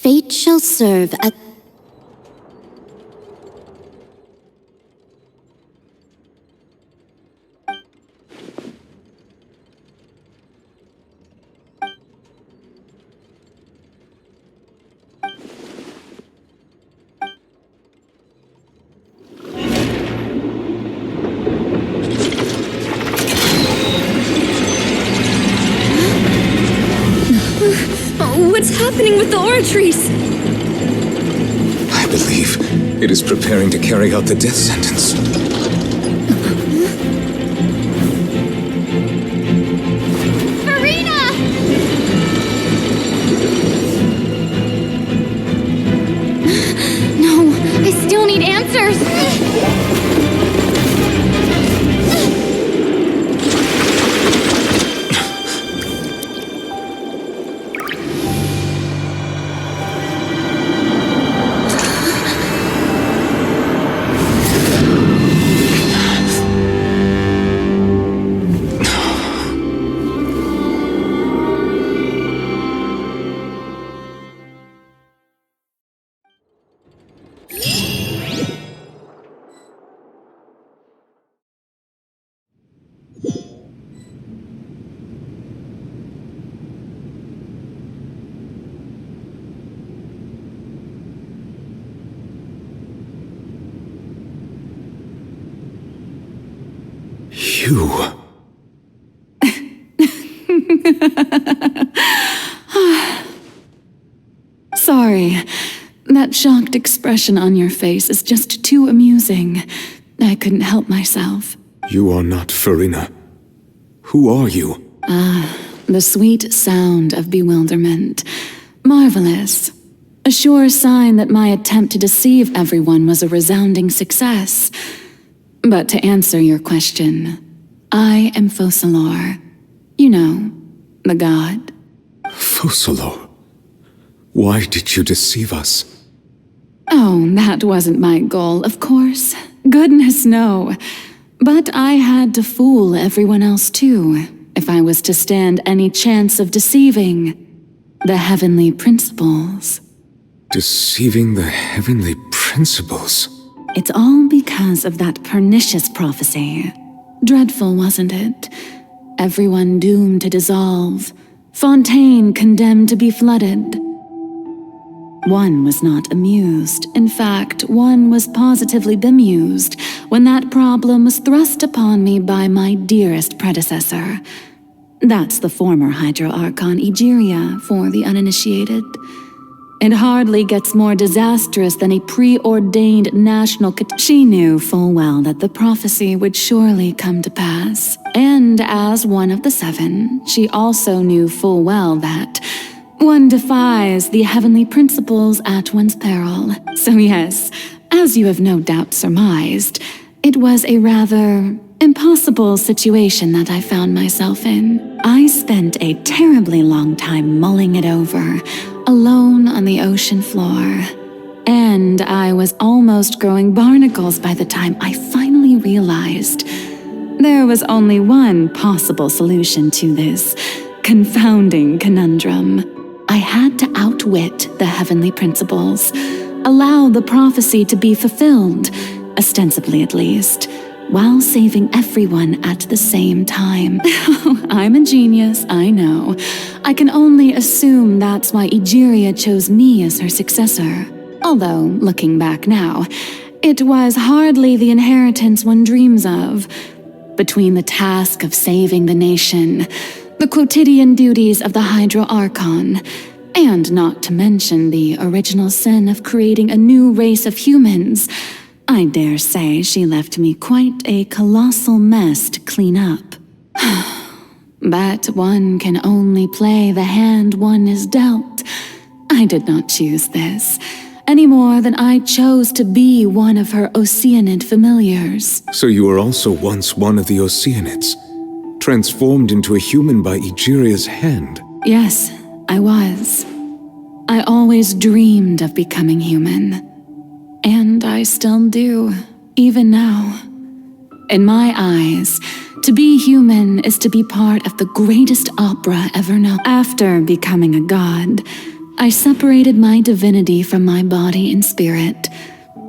fate shall serve at... What's happening with the oratories? I believe it is preparing to carry out the death sentence. Furina! No, I still need answers. You... Sorry. That shocked expression on your face is just too amusing. I couldn't help myself. You are not Furina. Who are you? The sweet sound of bewilderment. Marvelous. A sure sign that my attempt to deceive everyone was a resounding success. But to answer your question, I am Focalor. You know, the god. Focalor? Why did you deceive us? Oh, that wasn't my goal, of course. Goodness, no. But I had to fool everyone else too, if I was to stand any chance of deceiving the heavenly principles. Deceiving the heavenly principles? It's all because of that pernicious prophecy. Dreadful, wasn't it? Everyone doomed to dissolve. Fontaine condemned to be flooded. One was not amused. In fact, one was positively bemused when that problem was thrust upon me by my dearest predecessor. That's the former Hydro Archon Egeria for the uninitiated. It hardly gets more disastrous than a preordained national She knew full well that the prophecy would surely come to pass. And as one of the seven, she also knew full well that one defies the heavenly principles at one's peril. So yes, as you have no doubt surmised, it was a rather impossible situation that I found myself in. I spent a terribly long time mulling it over, alone on the ocean floor. And I was almost growing barnacles by the time I finally realized there was only one possible solution to this confounding conundrum. I had to outwit the heavenly principles, allow the prophecy to be fulfilled, ostensibly at least, while saving everyone at the same time. I'm a genius, I know. I can only assume that's why Egeria chose me as her successor. Although, looking back now, it was hardly the inheritance one dreams of. Between the task of saving the nation, the quotidian duties of the Hydro Archon, and not to mention the original sin of creating a new race of humans, I dare say she left me quite a colossal mess to clean up. But one can only play the hand one is dealt. I did not choose this, any more than I chose to be one of her Oceanid familiars. So you were also once one of the Oceanids, transformed into a human by Egeria's hand? Yes, I was. I always dreamed of becoming human. And I still do, even now. In my eyes, to be human is to be part of the greatest opera ever known. After becoming a god, I separated my divinity from my body and spirit,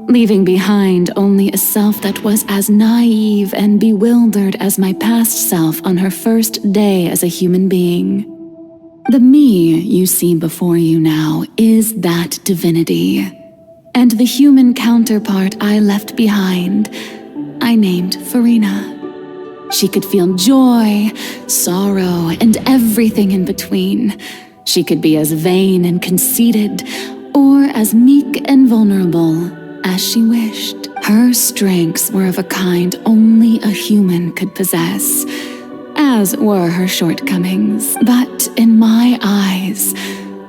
leaving behind only a self that was as naive and bewildered as my past self on her first day as a human being. The me you see before you now is that divinity, and the human counterpart I left behind, I named Furina. She could feel joy, sorrow, and everything in between. She could be as vain and conceited, or as meek and vulnerable as she wished. Her strengths were of a kind only a human could possess, as were her shortcomings. But in my eyes,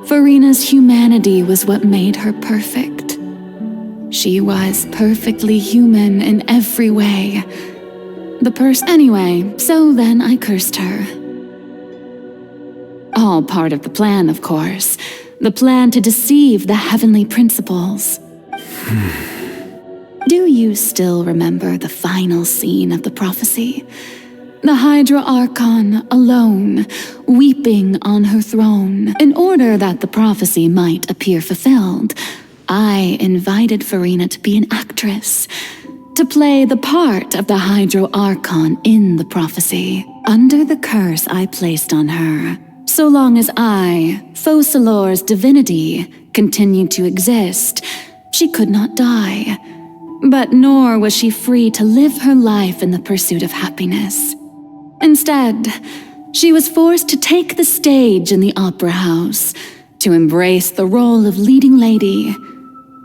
Furina's humanity was what made her perfect. She was perfectly human in every way. Anyway, so then I cursed her. All part of the plan, of course. The plan to deceive the heavenly principles. Do you still remember the final scene of the prophecy? The Hydra Archon alone, weeping on her throne. In order that the prophecy might appear fulfilled, I invited Furina to be an actress, to play the part of the Hydra Archon in the prophecy. Under the curse I placed on her, so long as I, Focalors' divinity, continued to exist, she could not die. But nor was she free to live her life in the pursuit of happiness. Instead, she was forced to take the stage in the opera house, to embrace the role of leading lady,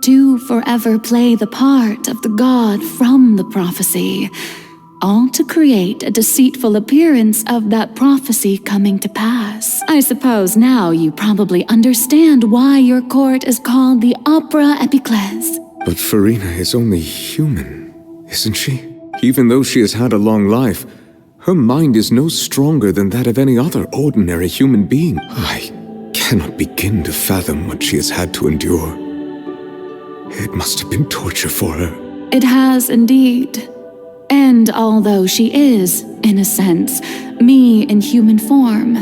to forever play the part of the god from the prophecy, all to create a deceitful appearance of that prophecy coming to pass. I suppose now you probably understand why your court is called the Opera Epiclese. But Furina is only human, isn't she? Even though she has had a long life, her mind is no stronger than that of any other ordinary human being. I cannot begin to fathom what she has had to endure. It must have been torture for her. It has indeed. And although she is, in a sense, me in human form,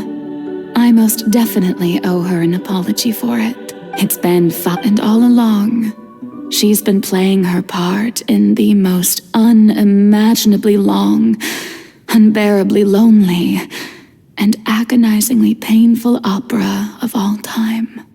I most definitely owe her an apology for it. It's been and all along, she's been playing her part in the most unimaginably long, unbearably lonely, and agonizingly painful opera of all time.